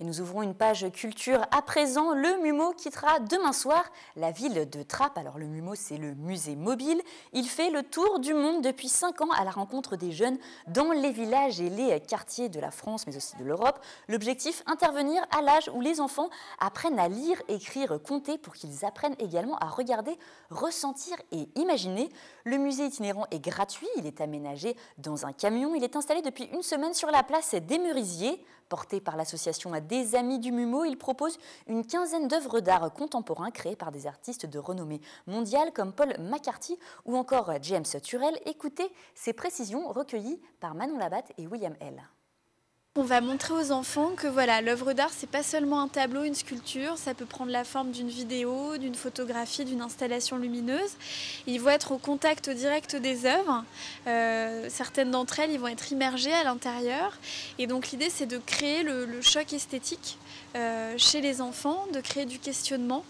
Et nous ouvrons une page culture à présent. Le MUMO quittera demain soir la ville de Trappes. Alors le MUMO, c'est le musée mobile. Il fait le tour du monde depuis 5 ans à la rencontre des jeunes dans les villages et les quartiers de la France, mais aussi de l'Europe. L'objectif, intervenir à l'âge où les enfants apprennent à lire, écrire, compter pour qu'ils apprennent également à regarder, ressentir et imaginer. Le musée itinérant est gratuit. Il est aménagé dans un camion. Il est installé depuis une semaine sur la place des Merisiers. Porté par l'association des Amis du MUMO, il propose une quinzaine d'œuvres d'art contemporain créées par des artistes de renommée mondiale comme Paul McCarthy ou encore James Turrell. Écoutez ces précisions recueillies par Manon Labatte et William L. On va montrer aux enfants que voilà, l'œuvre d'art, c'est pas seulement un tableau, une sculpture, ça peut prendre la forme d'une vidéo, d'une photographie, d'une installation lumineuse. Ils vont être au contact direct des œuvres. Certaines d'entre elles, ils vont être immergées à l'intérieur. Et donc l'idée, c'est de créer le choc esthétique chez les enfants, de créer du questionnement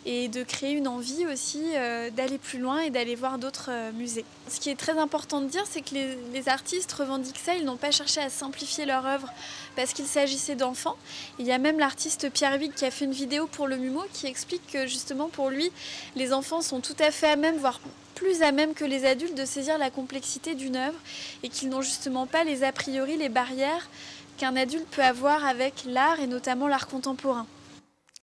et de créer une envie aussi d'aller plus loin et d'aller voir d'autres musées. Ce qui est très important de dire, c'est que les artistes revendiquent ça, ils n'ont pas cherché à simplifier leur œuvre parce qu'il s'agissait d'enfants. Il y a même l'artiste Pierre Huyghe qui a fait une vidéo pour le MUMO qui explique que justement pour lui, les enfants sont tout à fait à même, voire plus à même que les adultes de saisir la complexité d'une œuvre et qu'ils n'ont justement pas les a priori, les barrières qu'un adulte peut avoir avec l'art et notamment l'art contemporain.